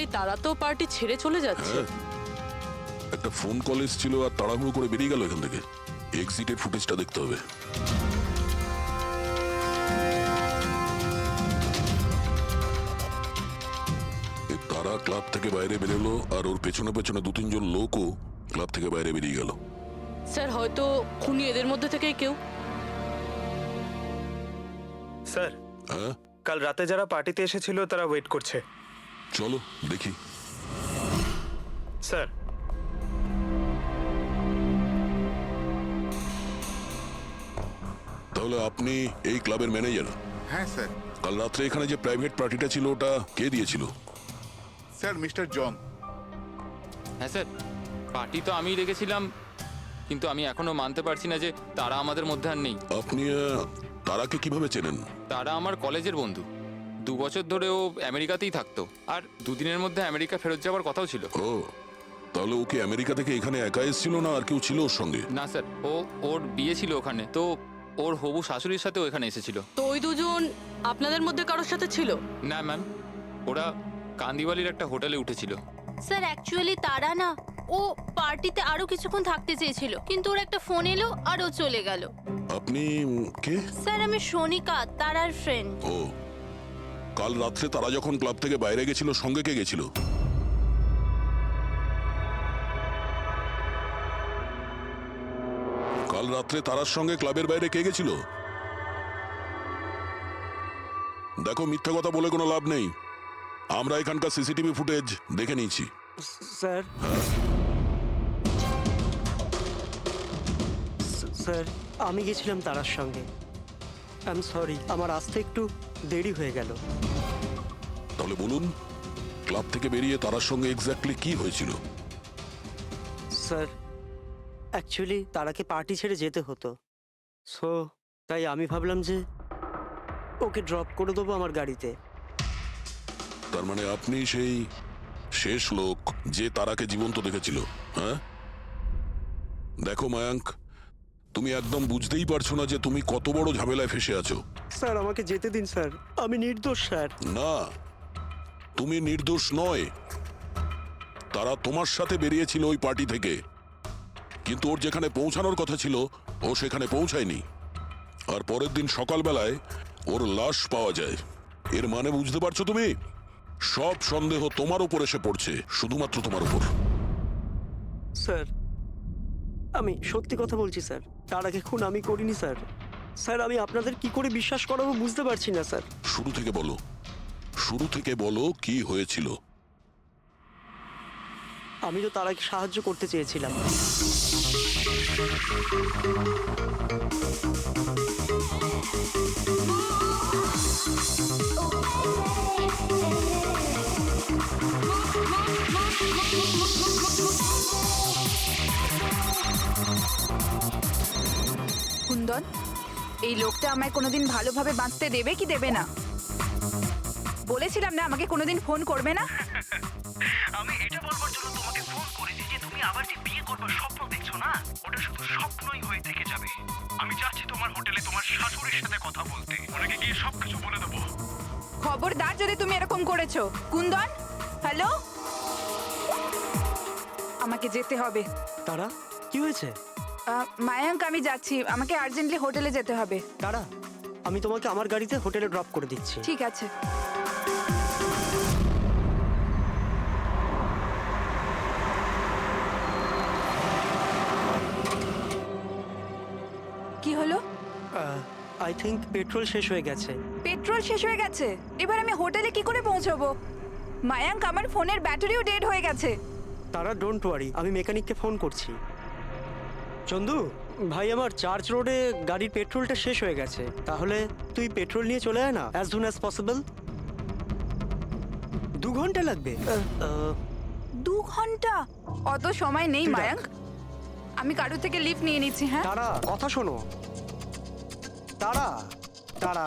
এই তারা তো পার্টি ছেড়ে চলে যাচ্ছে। হ্যাঁ, একটা ফোন কল এসেছিল আর তাড়াহুড়ো করে বেরিয়ে গেল এখান থেকে। এক্সিটের ফুটেজটা দেখতে হবে। তারা ক্লাব থেকে বাইরে বেরোলো আর ওর পেছনে পেছনে দু তিনজন লোকও ক্লাব থেকে বাইরে বেরিয়ে গেল। স্যার হয়তো খুনি এদের মধ্যে থেকেই কেউ। স্যার, হ্যাঁ, কাল রাতে যারা পার্টিতে এসেছিল তারা ওয়েট করছে। চলো দেখি। স্যার, তাহলে আপনি এই ক্লাবের ম্যানেজার? হ্যাঁ স্যার। কাল রাত্রে এখানে যে প্রাইভেট পার্টিটা ছিল ওটা কে দিয়েছিল? Sir mister John. হ্যাঁ স্যার, পার্টি তো আমিই রেখেছিলাম, কিন্তু আমি এখনো মানতে পারছি না যে তারা আমাদের মধ্যে আর নেই। আপনি তারাকে কিভাবে চেনেন? তারা আমার কলেজের বন্ধু। 2 বছর ধরে ও আমেরিকাতেই থাকতো, আর দুদিনের মধ্যে আমেরিকা ফেরত যাওয়ার কথাও ছিল। ও, তাহলে ওকে আমেরিকা থেকে এখানে একা এসেছিল না আর কেউ ছিল ওর সঙ্গে? না স্যার, ওর বিয়ে ছিল ওখানে, তো ওর হবু শাশুড়ির সাথেও এখানে এসেছিল। তো ওই দুজন আপনাদের মধ্যে কারোর সাথে ছিল? না ম্যাম, ওরা কান্দিওয়ালির একটা হোটেলে উঠেছিল। স্যার অ্যাকচুয়ালি তারা না, ও পার্টিতে আরো কিছুক্ষণ থাকতে চেয়েছিল, কিন্তু ওর একটা ফোন এলো আর ও চলে গেল। আপনি কে? স্যার আমি সোনিকা, তারার ফ্রেন্ড। ও, কাল রাত্রে তারা যখন ক্লাব থেকে বাইরে গেছিল সঙ্গে কে গেছিল? কাল রাত্রে তারার সঙ্গে ক্লাবের বাইরে কে গেছিল? দেখো, মিথ্যা কথা বলে কোনো লাভ নেই। আমরা এখানকার সিসিটিভি ফুটেজ দেখে নিয়েছি। স্যার, স্যার আমি গেছিলাম তারার সঙ্গে। আই এম সরি, আমার আসতে একটু দেরি হয়ে গেল। তাহলে বলুন, ক্লাব থেকে বেরিয়ে তারার সঙ্গে এক্স্যাক্টলি কি হয়েছিল? স্যার অ্যাকচুয়ালি তারাকে পার্টি ছেড়ে যেতে হতো, সো তাই আমি ভাবলাম যে ওকে ড্রপ করে দেবো আমার গাড়িতে। তার মানে আপনি সেই শেষ লোক যে তারাকে জীবন্ত দেখেছিল? হ্যাঁ, দেখো মায়াঙ্ক, তুমি একদম বুঝতেই পারছো না যে তুমি কত বড় ঝামেলায় ফেসে আছো। স্যার আমাকে যেতে দিন স্যার, আমি নির্দোষ স্যার। না, তুমি নির্দোষ নয়। তারা তোমার সাথে বেরিয়েছিল ওই পার্টি থেকে, কিন্তু ওর যেখানে পৌঁছানোর কথা ছিল ও সেখানে পৌঁছায়নি। আর পরের দিন সকালবেলায় ওর লাশ পাওয়া যায়। এর মানে বুঝতে পারছো তুমি? সব সন্দেহ তোমার উপর এসে পড়ছে, শুধুমাত্র তোমার উপর। স্যার আমি সত্যি কথা বলছি স্যার, তার আগে খুন আমি করিনি স্যার। স্যার আমি আপনাদের কি করে বিশ্বাস করাবো বুঝতে পারছি না স্যার। শুরু থেকে বলো, শুরু থেকে বলো কি হয়েছিল। আমি তো তারাকে সাহায্য করতে চেয়েছিলাম। কুন্দন, এই লোকটা আমায় কোনোদিন ভালোভাবে বাঁচতে দেবে কি দেবে না? বলেছিলাম না আমাকে কোনোদিন ফোন করবে না। আমি এটা বলবার জন্য তোমাকে ফোন করেছি যে তুমি আবার যে বিয়ে করবার স্বপ্ন দেখছো না, ওটা শুধু স্বপ্নই হয়ে থেকে যাবে। আমি যাচ্ছি তোমার হোটেলে তোমার শাশুড়ির সাথে কথা বলতে, ওনাকে গিয়ে সবকিছু বলে দেবো। খবরদার যদি তুমি এরকম করেছো। কুন্দন, হ্যালো, আমাকে যেতে হবে। তারা কি হয়েছে? মায়াঙ্ক, আমি যাচ্ছি, আমাকে আর্জেন্টলি হোটেলে যেতে হবে। তারা, আমি তোমাকে আমার গাড়িতে হোটেলে ড্রপ করে দিচ্ছি। ঠিক আছে। কি হলো? আই থিঙ্ক পেট্রোল শেষ হয়ে গেছে। পেট্রোল শেষ হয়ে গেছে? এবার আমি হোটেলে কি করে পৌঁছবো? মায়াঙ্ক, আমার ফোনের ব্যাটারিও ডেড হয়ে গেছে। তারা ডোন্ট ওয়ারি, আমি মেকানিককে ফোন করছি। চন্দু ভাই, আমার চার্চ রোডে গাড়ির পেট্রোলটা শেষ হয়ে গেছে, তাহলে তুই পেট্রোল নিয়ে চলে আয় না অ্যাজ সুন অ্যাজ পসিবল। 2 ঘন্টা লাগবে। 2 ঘন্টা? অত সময় নেই মায়াঙ্ক, আমি কারো থেকে লিফট নিয়ে নিচ্ছি। হ্যাঁ তারা, কথা শোনো। তারা তারা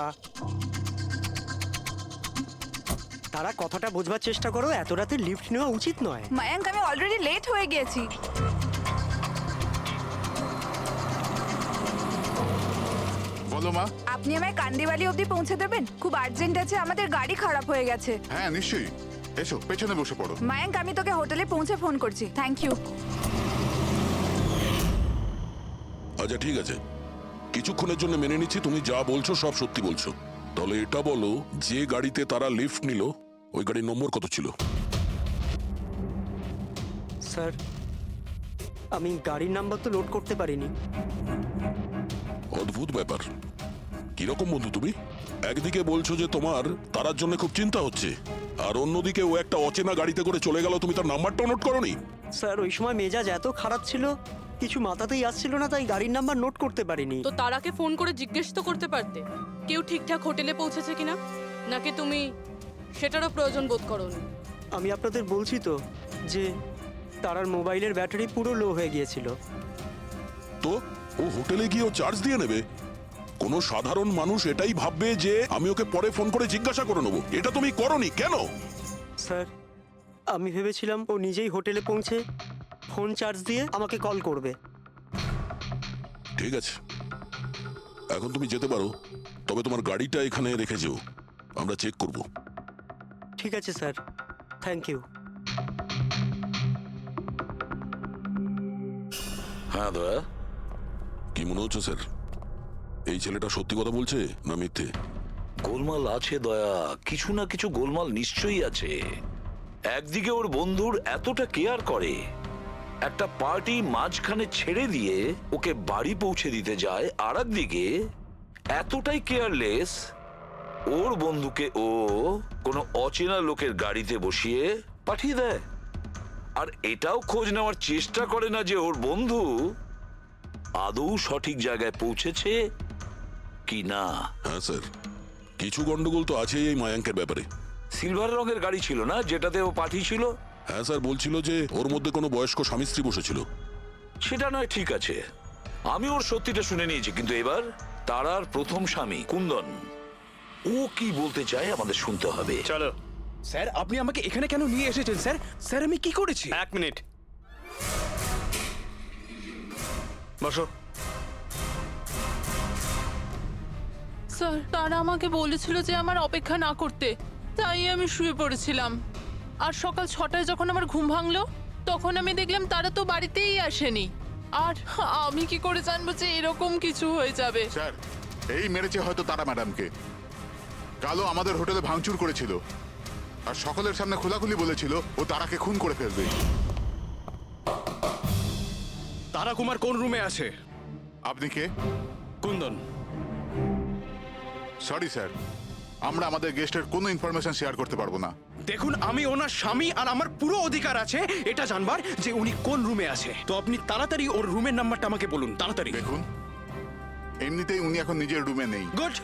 তারা কথাটা বোঝবার চেষ্টা করো, এত রাতে লিফট নেওয়া উচিত নয়। মায়াঙ্ক, আমি অলরেডি লেট হয়ে গেছি। বলো মা। আপনি আমায় কান্দিওয়ালি অবধি পৌঁছে দেবেন? খুব আর্জেন্ট আছে, আমাদের গাড়ি খারাপ হয়ে গেছে। হ্যাঁ নিশ্চয়ই, এসো পেছনে বসে পড়ো। মায়াঙ্ক, আমি তোকে হোটেলে পৌঁছে ফোন করছি। Thank you. আচ্ছা ঠিক আছে, কিছুক্ষণের জন্য মেনে নিচ্ছি তুমি যা বলছো সব সত্যি বলছো। তাহলে এটা বলো, যে গাড়িতে তারা লিফট নিল ওই গাড়ির নম্বর কত ছিল? স্যার, আমি গাড়ির নাম্বার তো লোড করতে পারিনি। অদ্ভুত ব্যাপার। কিরকম বন্ধু তুমি? একদিকে বলছো যে তোমার তারার জন্য খুব চিন্তা হচ্ছে, আর অন্যদিকে ও একটা অচেনা গাড়িতে করে চলে গেল, তুমি তার নাম্বারটাও নোট করোনি? স্যার, ওই সময় মেজাজ এত খারাপ ছিল, কিছু মাথাতেই আসছিল না, তাই গাড়ির নাম্বার নোট করতে পারিনি। তো তারাকে ফোন করে জিজ্ঞেস তো করতে পারতে কেউ ঠিকঠাক হোটেলে পৌঁছেছে কিনা, নাকি তুমি সেটারও প্রয়োজন বোধ করোনি? আমি আপনাদের বলছি তো যে তারার মোবাইলের ব্যাটারি পুরো লো হয়ে গিয়েছিল। তো ও হোটেলে গিয়ে ও চার্জ দিয়ে নেবে? কোনো সাধারণ মানুষ এটাই ভাববে যে আমি ওকে পরে ফোন করে জিজ্ঞাসা করে নেবো। এটা তুমি করোনি কেন? স্যার, আমি ভেবেছিলাম ও নিজেই হোটেলে পৌঁছে ফোন চার্জ দিয়ে আমাকে কল করবে। ঠিক আছে, এখন তুমি যেতে পারো, তবে তোমার গাড়িটা এখানে রেখে যেও, আমরা চেক করব। ঠিক আছে স্যার, থ্যাংক ইউ। হ্যাঁ দয়া। কি মনে হচ্ছে স্যার, এই ছেলেটা সত্যি কথা বলছে না মিথ্যে? গোলমাল আছে দয়া, কিছু না কিছু গোলমাল নিশ্চয়ই আছে। একদিকে ওর বন্ধুর এতটা কেয়ার করে, একটা পার্টি মাঝখানে ছেড়ে দিয়ে ওকে বাড়ি পৌঁছে দিতে যায়, আর একদিকে এতটাই কেয়ারলেস ওর বন্ধুকে ও কোনো অচেনা লোকের গাড়িতে বসিয়ে পাঠিয়ে দেয়। আর এটাও খোঁজ নেওয়ার চেষ্টা করে না যে ওর বন্ধু আদৌ সঠিক জায়গায় পৌঁছেছে কি না। হ্যাঁ স্যার, কিছু গন্ডগোল তো আছেই এই মায়াঙ্কের ব্যাপারে। সিলভার রঙের গাড়ি ছিল না যেটাতে ও পাঠিয়েছিল? হ্যাঁ স্যার, বলছিল যে ওর মধ্যে কোনো বয়স্ক স্বামী স্ত্রী বসেছিল। সেটা নয়, ঠিক আছে, আমি ওর সত্যিটা শুনে নিয়েছি, কিন্তু এবার তারার প্রথম স্বামী কুন্দন, ও কি বলতে চায় আমাদের শুনতে হবে। চলো। স্যার, আপনি আমাকে এখানে কেন নিয়ে এসেছেন স্যার? স্যার, আমি কি করেছি? 1 মিনিট বসো। স্যার, তারা আমাকে বলেছিল যে আমার অপেক্ষা না করতে, তাই আমি শুয়ে পড়েছিলাম। আর সকাল 6টায় যখন আমার ঘুম ভাঙলো, তখন আমি দেখলাম তারা তো বাড়িতেই আসেনি। আর আমি কি করে জানবো যে এরকম কিছু হয়ে যাবে? স্যার, এই মেরেছে হয়তো তারা ম্যাডামকে। কালো আমাদের হোটেলে ভাঙচুর করেছিল, আর সকলের সামনে খোলাখুলি বলেছিল ও তারাকে খুন করে ফেলবে। তারা কুমার কোন রুমে আছে? আপনি কে? কুন্দন। সরি স্যার, আমরা আমাদের গেস্টের কোনো ইনফরমেশন শেয়ার করতে পারবো না। দেখুন, আমি ওনার স্বামী, আর আমার পুরো অধিকার আছে এটা জানবার যে উনি কোন রুমে আছে। তো আপনি তাড়াতাড়ি ওর রুমের নাম্বারটা আমাকে বলুন, তাড়াতাড়ি। দেখুন, এমনিতেই উনি এখন নিজের রুমে নেই। গুড।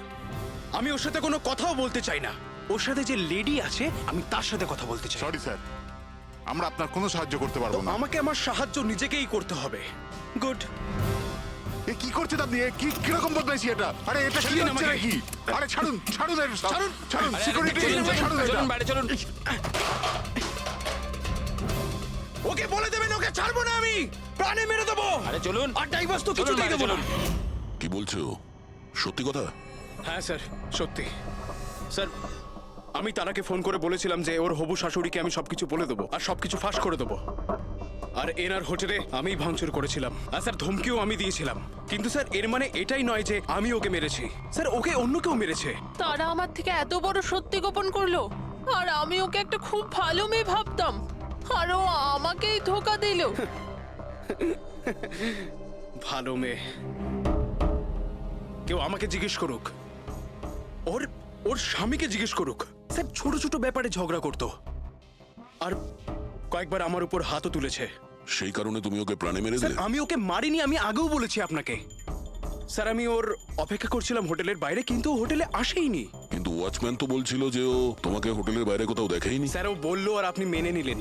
আমি ওর সাথে কোনো কথাও বলতে চাই না। ওর সাথে যে লেডি আছে আমি তার সাথে কথা বলতে চাই। সরি স্যার, আমরা আপনার কোনো সাহায্য করতে তো পারবো না। আমাকে আমার সাহায্য নিজেকেই করতে হবে। গুড। এ কি করছেন আপনি? এ কি কিরকম বদমাইশি এটা? আরে এটা কি ছাড়ুন হচ্ছে আমাকে। নাকি? আরে ছাড়ুন, ছাড়ুন এর সব। ছাড়ুন। ছাড়ুন, সিকিউরিটি ছাড়ুন এটা। চলুন বাইরে চলুন। ওকে বলে দেবেন ওকে ছাড়বো না, আমি প্রাণে মেরে দেবো। আরে চলুন। আর ডাইভার্স তো চলুন কিছুতেই বাইরে দেবো না। চলুন। কি বলছো, সত্যি কথা? হ্যাঁ স্যার, সত্যি। স্যার, আমি তারাকে ফোন করে বলেছিলাম যে ওর হবু শাশুড়িকে আমি সবকিছু বলে দেবো আর সবকিছু ফাঁস করে দেবো। আর এনার হোটেলে আমি ভাঙচুর করেছিলাম, আর স্যার ধমকিও আমি দিয়েছিলাম। কিন্তু স্যার, এর মানে এটাই নয় যে আমি ওকে মেরেছি। স্যার, ওকে অন্য কেউ মেরেছে। তারা আমার থেকে এত বড় সত্যি গোপন করলো, আর আমি ওকে একটা খুব ভালো মেয়ে ভাবতাম, আর ও আমাকেই ধোকা দিল। ভালো মেয়ে? কেউ আমাকে জিজ্ঞেস করুক, ওর ওর স্বামীকে জিজ্ঞেস করুক। স্যার, ছোট ছোট ব্যাপারে ঝগড়া করতো, আর কয়েকবার আমার উপর হাতও তুলেছে। সেই কারণে তুমি ওকে প্রাণে মেরে স্যার, দিলে? আমি ওকে মারিনি, আমি আগেও বলেছি আপনাকে। স্যার, আমি ওর অপেক্ষা করছিলাম হোটেলের বাইরে, কিন্তু ও হোটেলে আসেইনি। কিন্তু ওয়াচম্যান তো বলছিল যে ও তোমাকে হোটেলের বাইরে কোথাও দেখেইনি। স্যার, ও বললো আর আপনি মেনে নিলেন।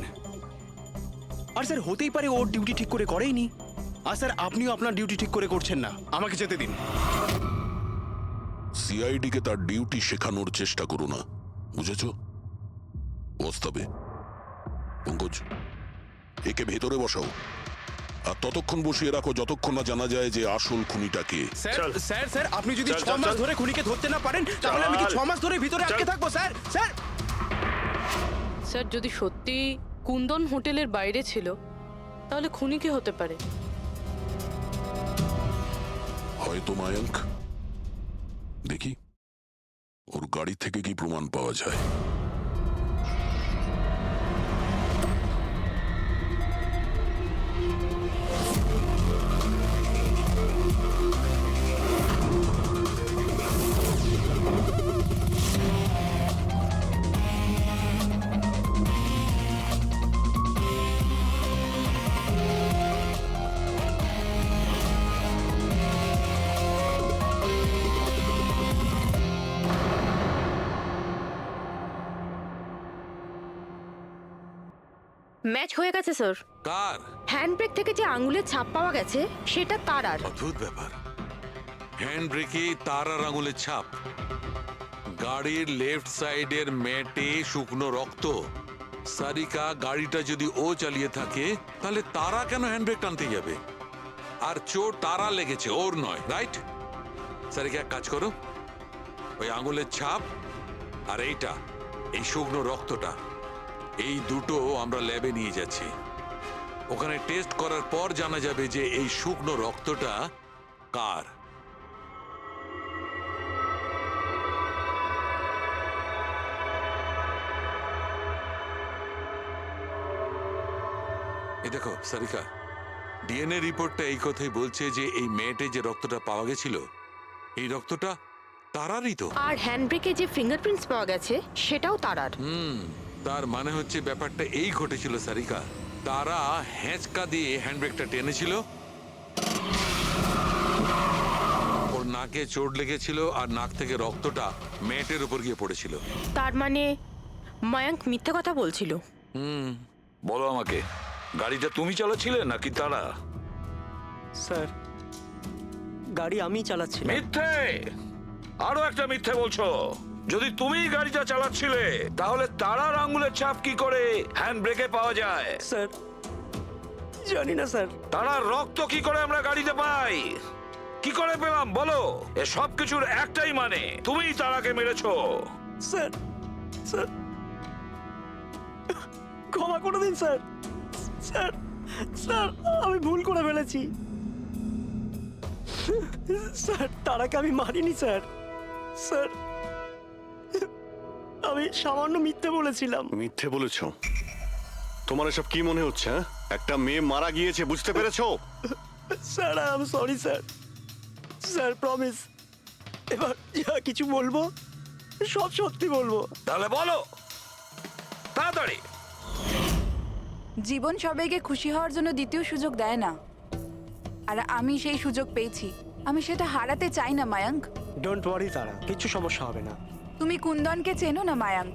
আর স্যার, হতেই পারে ওর ডিউটি ঠিক করে করেইনি। আর স্যার, আপনিও আপনার ডিউটি ঠিক করে করছেন না। আমাকে যেতে দিন। সিআইডি কে তার ডিউটি শেখানোর চেষ্টা করো না, বুঝেছো? বস্তাবে। পঙ্কজ, একে ভেতরে বসাও, আর ততক্ষণ বসিয়ে রাখো যতক্ষণ না জানা যায় যে আসল খুনিটা কে। স্যার, চল। স্যার, স্যার, আপনি যদি চল, 6 চল, মাস চল। ধরে খুনিকে ধরতে না পারেন, তাহলে আমি কি চল। 6 মাস ধরে ভিতরে আটকে চল। থাকবো? স্যার, স্যার, স্যার যদি সত্যি কুন্দন হোটেলের বাইরে ছিল তাহলে খুনি কে হতে পারে? হয়তো মায়াঙ্ক। দেখি ওর গাড়ি থেকে কি প্রমাণ পাওয়া যায়। ম্যাচ হয়ে গেছে স্যার। কার? হ্যান্ডব্রেক থেকে যে আঙুলের ছাপ পাওয়া গেছে সেটা তারার। অদ্ভুত ব্যাপার, হ্যান্ড ব্রেকে তারার আঙুলের ছাপ, গাড়ির লেফট সাইডের ম্যাটে শুকনো রক্ত। সারিকা গাড়িটা যদি ও চালিয়ে থাকে তাহলে তারা কেন হ্যান্ডব্রেক টানতে যাবে? আর চোট তারা লেগেছে, ওর নয়, রাইট? সারিকা এক কাজ করো, ওই আঙুলের ছাপ আর এইটা, এই শুকনো রক্তটা, এই দুটো আমরা ল্যাবে নিয়ে যাচ্ছি। ওখানে টেস্ট করার পর জানা যাবে যে এই শুকনো রক্তটা কার। এই দেখো সারিকা, ডিএনএ রিপোর্টটা এই কথাই বলছে যে এই মেয়েটে যে রক্তটা পাওয়া গেছিল, এই রক্তটা তারারই তো। আর হ্যান্ডব্রেকে যে ফিঙ্গারপ্রিন্টস পাওয়া গেছে সেটাও তারার। তার মানে হচ্ছে ব্যাপারটা এই ঘটেছিল সারিকা, তারা হ্যাঁচকা দিয়ে হ্যান্ডব্রেকটা টেনেছিল, ওর নাকে চোট লেগেছিল আর নাক থেকে রক্তটা মেয়েটের উপর গিয়ে পড়েছিল। তার মানে মায়াঙ্ক মিথ্যে কথা বলছিল। বলো আমাকে, গাড়িটা তুমি চালাচ্ছিলে নাকি তারা? স্যার গাড়ি আমি চালাচ্ছি। মিথ্যে, আরো একটা মিথ্যে বলছো। যদি তুমি গাড়িটা চালাচ্ছিলে তাহলে তারার আঙ্গুলের ছাপ কি করে হ্যান্ড ব্রেকে পাওয়া যায়? স্যার জানি না স্যার। তারার রক্ত কি করে আমরা গাড়িতে পাই? কি করে পেলাম বলো? এ সব কিছুর একটাই মানে, তুমি তারাকে মেরেছো। স্যার স্যার ক্ষমা করে দিন স্যার। স্যার স্যার আমি ভুল করে ফেলেছি স্যার। তারাকে আমি মারিনি স্যার। স্যার আমি সামান্য মিথ্যে বলেছিলাম। মিথ্যে বলেছো? তোমার এসব কি মনে হচ্ছে? হ্যাঁ, একটা মেয়ে মারা গিয়েছে, বুঝতে পেরেছো? Sir I am sorry sir. Sir promise, এবার যা কিছু বলবো সব সত্যি বলবো। তাহলে বলো তাড়াতাড়ি। জীবন সবাইকে খুশি হওয়ার জন্য দ্বিতীয় সুযোগ দেয় না, আর আমি সেই সুযোগ পেয়েছি। আমি সেটা হারাতে চাই না মায়াঙ্ক। ডোন্ট ওয়ারি তারা, কিচ্ছু সমস্যা হবে না। তুমি কুন্দনকে চেনো না মায়াঙ্ক?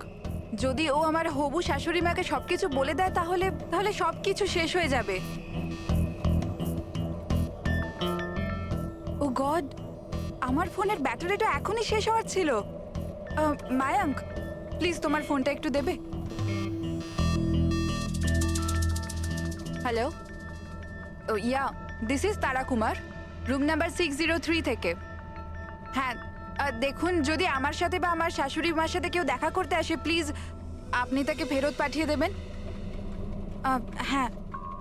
যদি ও আমার হবু শাশুড়ি মাকে সবকিছু বলে দেয় তাহলে তাহলে সবকিছু শেষ হয়ে যাবে। ও গড, আমার ফোনের ব্যাটারিটা এখনই শেষ হওয়ার ছিল। মায়াঙ্ক প্লিজ তোমার ফোনটা একটু দেবে? Hello, yeah this is Tara Kumar, room number 603 থেকে। হ্যাঁ দেখুন, যদি আমার সাথে বা আমার শাশুড়ি মার সাথে কেউ দেখা করতে আসে প্লিজ আপনি তাকে ফেরত পাঠিয়ে দেবেন। হ্যাঁ,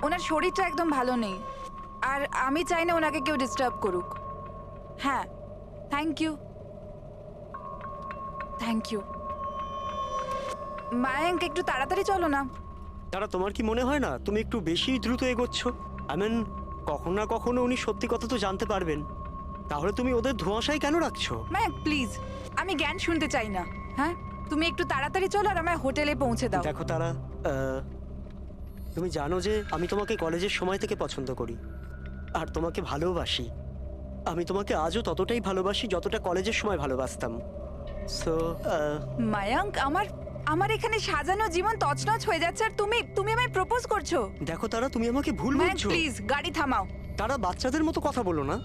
ওনার শরীরটা একদম ভালো নেই আর আমি চাই না ওনাকে কেউ ডিস্টার্ব করুক। হ্যাঁ, thank you thank you. Mayank একটু তাড়াতাড়ি চলো না। তারা তোমার কি মনে হয় না তুমি একটু বেশি দ্রুত এগোচ্ছ? আই মিন কখনো না কখনো উনি সত্যি কথা তো জানতে পারবেন, তাহলে তুমি ওদের ধোঁয়াশায় কেন রাখছো? মায়াঙ্ক প্লিজ, আমি জ্ঞান শুনতে চাই না। হ্যাঁ, তুমি একটু তাড়াতাড়ি চলো আর আমায় হোটেলে পৌঁছে দাও। দেখো তারা, তুমি জানো যে আমি তোমাকে কলেজের সময় থেকে পছন্দ করি আর তোমাকে ভালোবাসি। আমি তোমাকে আজও ততটাই ভালোবাসি যতটা কলেজের সময় ভালোবাসতাম। সো মায়াঙ্ক, আমার এখানে সাজানো জীবন তছনছ হয়ে যাচ্ছে আর তুমি আমায় প্রপোজ করছো। দেখো তারা, তুমি আমাকে ভুল মায়াঙ্ক বুঝছো। প্লিজ গাড়ি থামাও। তারা বাচ্চাদের মতো কথা বলো না।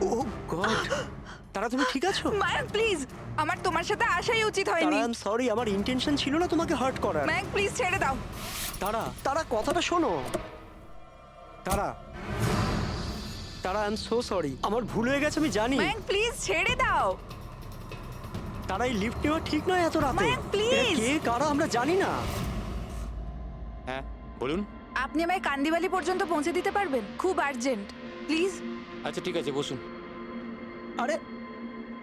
ও গড, তারা তুমি ঠিক আছো? মায়াঙ্ক প্লিজ, আমার তোমার সাথে আসাই উচিত হয়নি। আই এম সরি, আমার ইন্টেনশন ছিল না তোমাকে হার্ট করার। মায়াঙ্ক প্লিজ ছেড়ে দাও। তারা কথাটা শোনো। তারা আই এম সো সরি, আমার ভুল হয়ে গেছে আমি জানি। মায়াঙ্ক প্লিজ ছেড়ে দাও। তারা এই লিফট নেওয়া ঠিক নয় এত রাতে। মায়াঙ্ক, please! এরা কে কারা আমরা জানি না। হ্যাঁ বলুন। আপনি আমায় কান্দিবালি পর্যন্ত পৌঁছে দিতে পারবেন? খুব আর্জেন্ট, প্লিজ। আচ্ছা ঠিক আছে, বসুন। আরে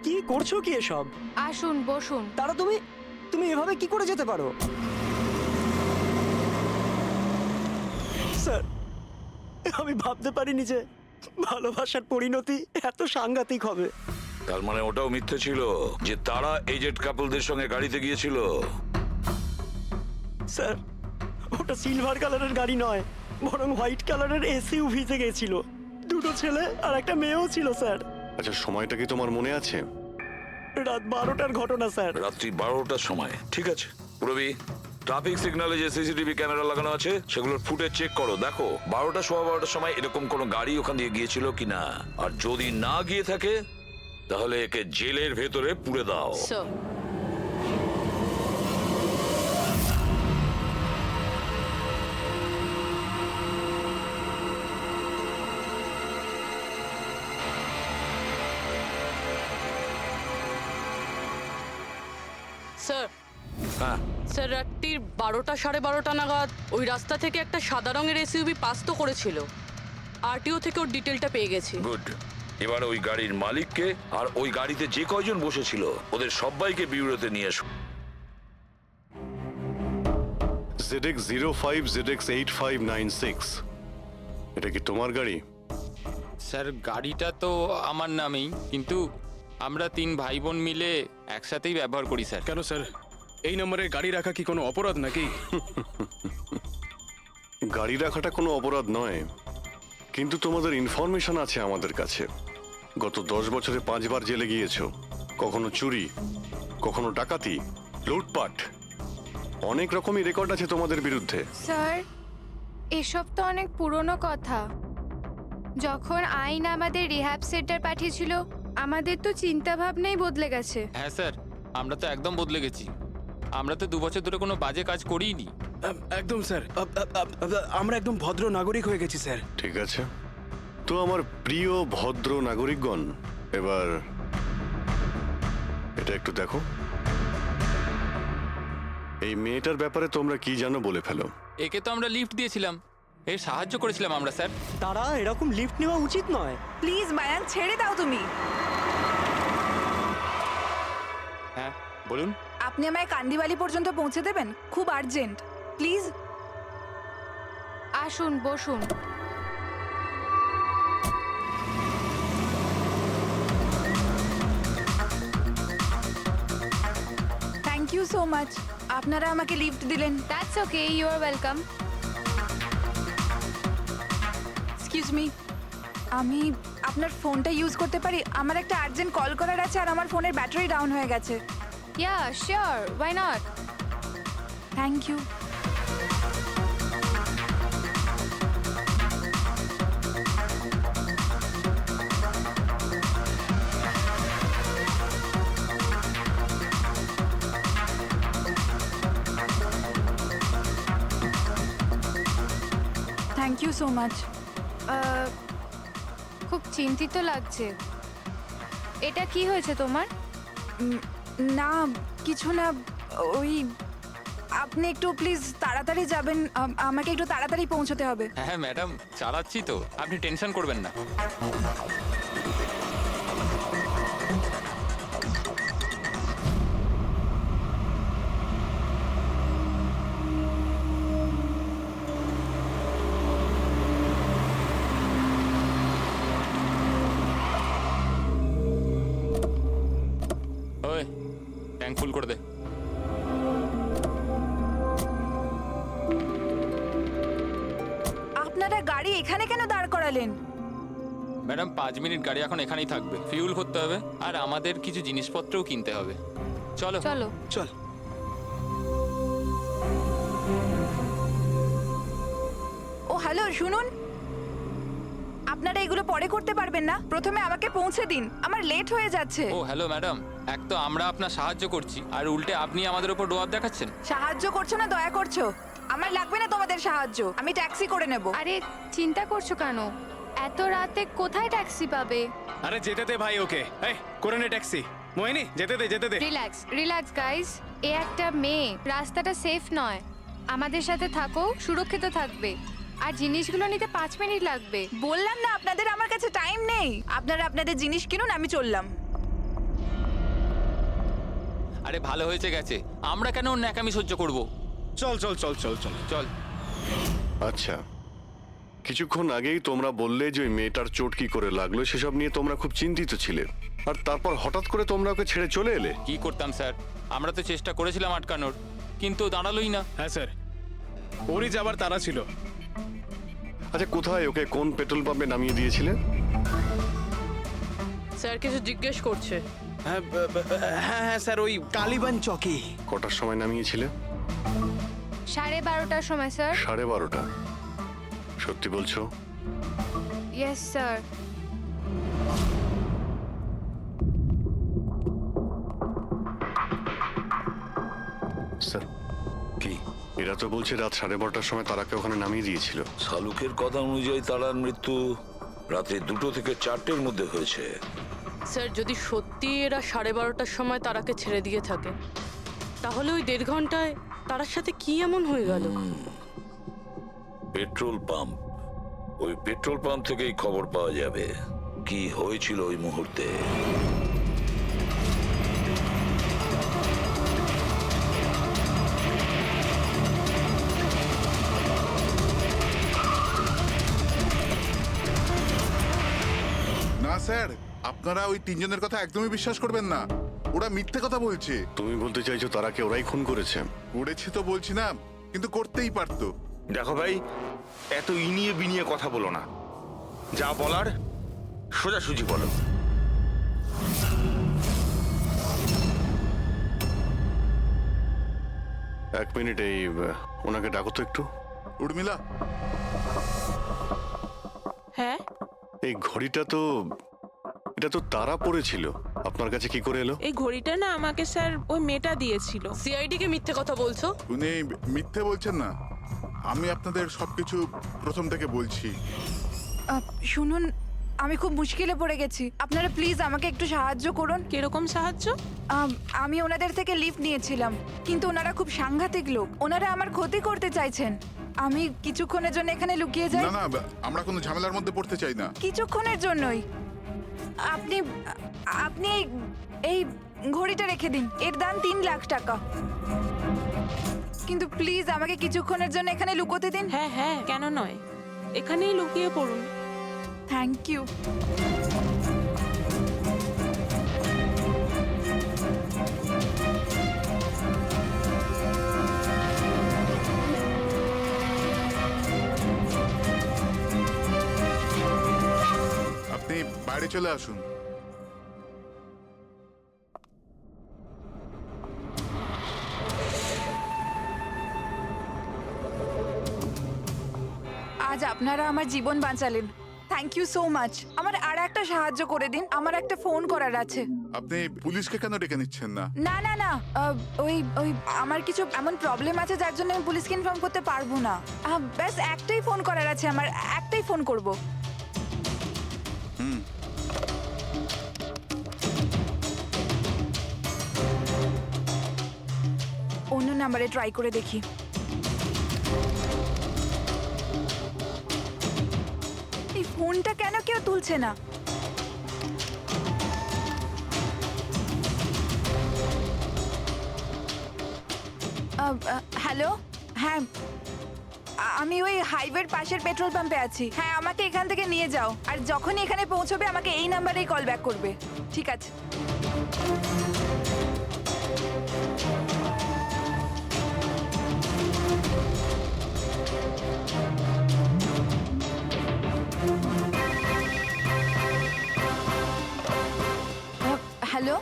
কি করছো কি এসব? আসুন বসুন। তারা তুমি এভাবে কি করে যেতে পারো? স্যার, আমি ভাবতে পারিনি যে ভালোবাসার পরিণতি এত সাংঘাতিক হবে। তার মানে ওটাও মিথ্যে ছিল যে তারা এজেড কাপলদের সঙ্গে গাড়িতে গিয়েছিল? স্যার, ওটা সিলভার কালারের গাড়ি নয়, বরং হোয়াইট কালারের এসইউভিতে গেছিল। দুটো ছেলে আর একটা মেয়েও ছিল স্যার। আচ্ছা, সময়টা কি তোমার মনে আছে? রাত 12টার ঘটনা স্যার। রাত্রি 12টার সময়। ঠিক আছে রবি, ট্রাফিক সিগন্যালে যে সিসিটিভি ক্যামেরা লাগানো আছে সেগুলোর ফুটেজ চেক করো। দেখো 12টা সোয়া 12টার সময় এরকম কোনো গাড়ি ওখান দিয়ে গিয়েছিল কিনা। আর যদি না গিয়ে থাকে তাহলে একে জেলের ভেতরে পুরে দাও। স্যার, স্যার হ্যাঁ, স্যার রাত্রির 12টা 12:30 নাগাদ ওই রাস্তা থেকে একটা সাদা রঙের এসইউভি পাস তো করেছিল। আরটিও থেকে ওর ডিটেলটা পেয়ে গেছি। গুড। এবার ওই গাড়ির মালিককে আর ওই গাড়িতে যে কয়জন বসেছিল ওদের সবাইকে বিউরোতে নিয়ে এসো। ZX05 ZX8596, এটা কি তোমার গাড়ি? স্যার গাড়িটা তো আমার নামেই, কিন্তু আমরা 3 ভাই বোন মিলে একসাথেই ব্যবহার করি স্যার। কেন স্যার, এই নম্বরে গাড়ি রাখা কি কোনো অপরাধ নাকি? গাড়ি রাখাটা কোনো অপরাধ নয়, কিন্তু তোমাদের ইনফরমেশন আছে আমাদের কাছে। গত 10 বছরে 5 বার জেলে গিয়েছো। কখনো চুরি, কখনো ডাকাতি, লুটপাট, অনেক রকমই রেকর্ড আছে তোমাদের বিরুদ্ধে। স্যার, এসব তো অনেক পুরনো কথা। যখন আইন আমাদের রিহ্যাব সেন্টার পাঠিয়েছিল, আমাদের তো চিন্তা ভাবনাই বদলে গেছে। হ্যাঁ স্যার, আমরা তো একদম বদলে গেছি। আমরা তো 2 বছর ধরে কোনো বাজে কাজ করিনি। একদম স্যার, আমরা একদম ভদ্র নাগরিক হয়ে গেছি স্যার। ঠিক আছে, তো আমার প্রিয় ভদ্র নাগরিকগণ, এবার এটা একটু দেখো। এই মেয়েটার ব্যাপারে তোমরা কি জানো বলে ফেলো। একে তো আমরা লিফট দিয়েছিলাম, এর সাহায্য করেছিলাম আমরা স্যার। তারা এরকম লিফট নেওয়া উচিত নয়। প্লিজ মায়াঙ্ক, ছেড়ে দাও তুমি। হ্যাঁ বলুন। আপনি আমায় কান্দিবালি পর্যন্ত পৌঁছে দেবেন? খুব আর্জেন্ট, প্লিজ। আসুন বসুন। থ্যাংক ইউ সো মাচ, আপনারা আমাকে লিফট দিলেন। That's okay, you are welcome. Excuse me, আমি আপনার ফোনটা ইউজ করতে পারি? আমার একটা আর্জেন্ট কল করার আছে আর আমার ফোনের ব্যাটারি ডাউন হয়ে গেছে। Yeah sure, why not. Thank you. Thank you so much. খুব চিন্তিত লাগছে। এটা কি হয়েছে তোমার? না কিছু না, ওই আপনি একটু প্লিজ তাড়াতাড়ি যাবেন, আমাকে একটু তাড়াতাড়ি পৌঁছতে হবে। হ্যাঁ ম্যাডাম, চালাচ্ছি তো, আপনি টেনশন করবেন না। ওই ট্যাঙ্ক ফুল করে দে। আপনারা গাড়ি এখানে কেন দাঁড় করালেন? ম্যাডাম 5 মিনিট গাড়ি এখন এখানেই থাকবে, ফিউল করতে হবে আর আমাদের কিছু জিনিসপত্রও কিনতে হবে। চলো চলো। চল। ও হ্যালো, শুনুন, আপনারা এগুলো পরে করতে পারবেন না? প্রথমে আমাকে পৌঁছে দিন, আমার লেট হয়ে যাচ্ছে। ও হ্যালো ম্যাডাম, এক তো আমরা আপনার সাহায্য করছি আর উল্টে আপনি আমাদের উপর ডোয়াব দেখাচ্ছেন। সাহায্য করছো না দয়া করছো? আমার লাগবে না তোমাদের সাহায্য, আমি ট্যাক্সি করে নেব। আরে চিন্তা করছো কেন? এত রাতে কোথায় ট্যাক্সি পাবে? আরে যেতে দে ভাই ওকে। এই করে নে ট্যাক্সি। মোহিনী যেতে দে যেতে দে। রিল্যাক্স রিল্যাক্স গাইস, এ একটা মেয়ে, রাস্তাটা সেফ নয়। আমাদের সাথে থাকো, সুরক্ষিত থাকবে। আর জিনিসগুলো নিতে 5 মিনিট লাগবে। বললাম না আপনাদের আমার কাছে টাইম নেই। আপনারা আপনাদের জিনিস কিনুন, আমি চললাম। আরে ভালো হয়েছে গেছে, আমরা কেন ওর ন্যাকামি সহ্য করব? চল চল চল চল চল চল। আচ্ছা, কিছুক্ষণ আগেই তোমরা বললে যে ওই মেয়েটার চোট কি করে লাগলো সেসব নিয়ে তোমরা খুব চিন্তিত ছিলে, আর তারপর হঠাৎ করে তোমরা ওকে ছেড়ে চলে এলে। কি করতাম স্যার, আমরা তো চেষ্টা করেছিলাম আটকানোর, কিন্তু দাঁড়ালোই না। হ্যাঁ স্যার, ওরই যাবার তারা ছিল। আচ্ছা, কোথায় ওকে কোন পেট্রোল পাম্পে নামিয়ে দিয়েছিলে? স্যার কিছু জিজ্ঞেস করছে। হ্যাঁ হ্যাঁ স্যার, ওই কালীবান চকে। কটার সময় নামিয়েছিলে? 12:30টার সময় স্যার। 12:30। সত্যি বলছো? Yes sir. স্যার কি এরা তো বলছে রাত 12:30টার সময় তারাকে ওখানে নামিয়ে দিয়েছিল। শালুকের কথা অনুযায়ী তারার মৃত্যু রাতে 2টো থেকে 4টের মধ্যে হয়েছে। স্যার যদি সত্যি এরা 12:30টার সময় তারাকে ছেড়ে দিয়ে থাকে, তাহলে ওই 1.5 ঘন্টায় তারার সাথে কি এমন হয়ে গেল? পেট্রোল পাম্প, ওই পেট্রোল পাম্প থেকেই খবর পাওয়া যাবে কি হয়েছিল ওই মুহূর্তে। না স্যার, আপনারা ওই 3 জনের কথা একদমই বিশ্বাস করবেন না। ওরা মিথ্যে কথা বলছে। তুমি বলতে চাইছো তারাকে ওরাই খুন করেছে? করেছে তো বলছি না, কিন্তু করতেই পারতো। দেখো ভাই, এত ইনিয়ে বিনিয়ে কথা বলো না, যা বলার সোজাসুজি বলো। এক মিনিট, এই ওনাকে ডাকো তো একটু। উর্মিলা, হ্যাঁ, এই ঘড়িটা তো, এটা তো তারা পড়েছিল, আপনার কাছে কি করে এলো? এই ঘড়িটা না আমাকে স্যার ওই মেয়েটা দিয়েছিল। সিআইডি কে মিথ্যে কথা বলছো? উনি মিথ্যে বলছেন না। আমি আপনাদের সবকিছু প্রথম থেকে বলছি। শুনুন, আমি খুব মুশকিলে পড়ে গেছি। আপনারা প্লিজ আমাকে একটু সাহায্য করুন। কিরকম সাহায্য? আমি ওনাদের থেকে লিফট নিয়েছিলাম, কিন্তু ওনারা খুব সাংঘাতিক লোক। ওনারা আমার ক্ষতি করতে চাইছেন। আমি কিছুক্ষণের জন্য এখানে লুকিয়ে যাই। না না, আমরা কোনো ঝামেলার মধ্যে পড়তে চাই না। কিছুক্ষণের জন্যই। আপনি আপনি এই ঘড়িটা রেখে দিন, এর দাম 3 লাখ টাকা। কিন্তু প্লিজ আমাকে কিছুক্ষণের জন্য এখানে লুকোতে দিন। হ্যাঁ হ্যাঁ, কেন নয়, এখানেই লুকিয়ে পড়ুন। Thank you. আপনি বাইরে চলে আসুন। আজ আপনারা আমার জীবন বাঁচালেন। Thank you so much. আমার আর একটা সাহায্য করে দিন, আমার একটা ফোন করার আছে। আপনি পুলিশকে কেন ডেকে নিচ্ছেন না? না না না, ওই ওই আমার কিছু এমন প্রবলেম আছে যার জন্য আমি পুলিশকে ইনফর্ম করতে পারবো না। ব্যাস একটাই ফোন করার আছে আমার, একটাই ফোন করব। অন্য নাম্বারে ট্রাই করে দেখি। এই ফোনটা কেন কেউ তুলছে না? হ্যালো, হ্যাঁ আমি ওই হাইওয়ের পাশের পেট্রোল পাম্পে আছি। হ্যাঁ, আমাকে এখান থেকে নিয়ে যাও, আর যখনই এখানে পৌঁছবে আমাকে এই নাম্বারেই কল ব্যাক করবে। ঠিক আছে। হ্যালো,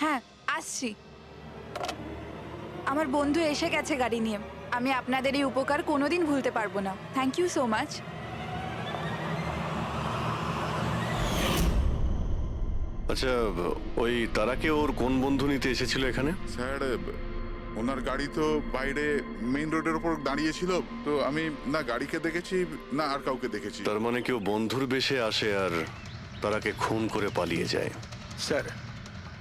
হ্যাঁ আসছি। আমার বন্ধু এসে গেছে গাড়ি নিয়ে। আমি আপনাদের এই উপকার কোনোদিন ভুলতে পারবো না। Thank you so much. আচ্ছা, ওই তারাকে ওর কোন বন্ধু নিতে এসেছিল এখানে? স্যার, ওনার গাড়ি তো বাইরে মেইন রোডের উপর দাঁড়িয়ে ছিল, তো আমি না গাড়িকে দেখেছি না আর কাউকে দেখেছি। তার মানে কেউ বন্ধুর বেশে আসে আর তারাকে খুন করে পালিয়ে যায়। স্যার,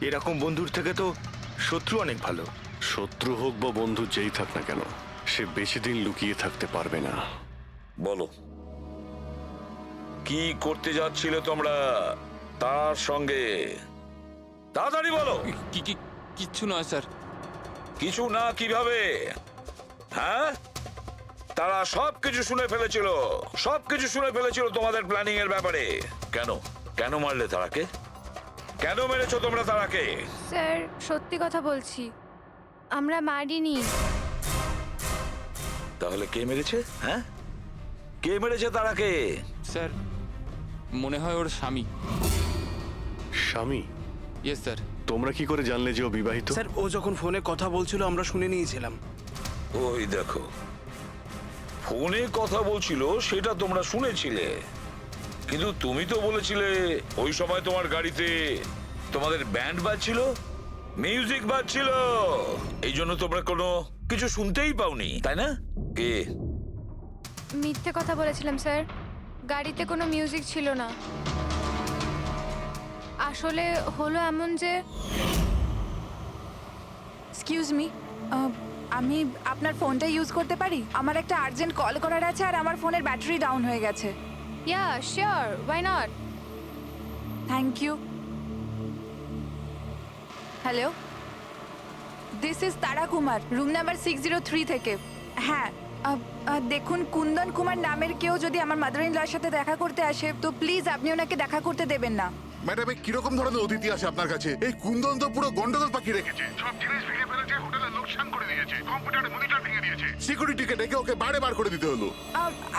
এরকম বন্ধুর থেকে তো শত্রু অনেক ভালো। শত্রু হোক বা বন্ধু যেই থাক না কেন, সে বেশি দিন লুকিয়ে থাকতে পারবে না। বলো কি করতে যাচ্ছিলে তোমরা তার সঙ্গে? তাড়াতাড়ি বলো। কি কি কিচ্ছু নয় স্যার। কিছু না কিভাবে? হ্যাঁ, তারা সবকিছু শুনে ফেলেছিল, সবকিছু শুনে ফেলেছিল তোমাদের প্ল্যানিং এর ব্যাপারে। কেন কেন মারলে তারাকে? কেন মেরেছো তোমরা তারাকে? স্যার সত্যি কথা বলছি, আমরা মারিনি। তাহলে কে মেরেছে? হ্যাঁ, কে মেরেছে তারাকে? স্যার মনে হয় ওর স্বামী। স্বামী? Yes sir. তোমরা কি করে জানলে যে ও বিবাহিত? স্যার ও যখন ফোনে কথা বলছিল আমরা শুনে নিয়েছিলাম। ওই দেখো, ফোনে কথা বলছিল সেটা তোমরা শুনেছিলে, কিন্তু তুমি তো বলেছিলে ওই সময় তোমার গাড়িতে তোমাদের ব্যান্ড বাজছিল, মিউজিক বাজছিল, এই জন্য তোমরা কোনো কিছু শুনতেই পাওনি, তাই না? কে? মিথ্যে কথা বলেছিলাম স্যার, গাড়িতে কোনো মিউজিক ছিল না। আসলে হলো এমন যে এক্সকিউজ মি, আমি আপনার ফোনটা ইউজ করতে পারি? আমার একটা আর্জেন্ট কল করার আছে আর আমার ফোনের ব্যাটারি ডাউন হয়ে গেছে। Yeah sure, why not. Thank you. Hello, this is Tara Kumar, room number 603 থেকে। হ্যাঁ, দেখুন কুন্দন কুমার নামের কেউ যদি আমার মাদার ইন লর সাথে দেখা করতে আসে তো প্লিজ আপনি ওনাকে দেখা করতে দেবেন না। ম্যাডাম, এই কিরকম ধরনের অতিথি আসে আপনার কাছে? এই কুন্দন তো পুরো গন্ডগোল পাকিয়ে রেখেছে, সব জিনিস ভেঙে ফেলেছে, হোটেলে লোকসান করে দিয়েছে, কম্পিউটারে মনিটর ভেঙে দিয়েছে। সিকিউরিটিকে ডেকে ওকে বাইরে বার করে দিতে হলো।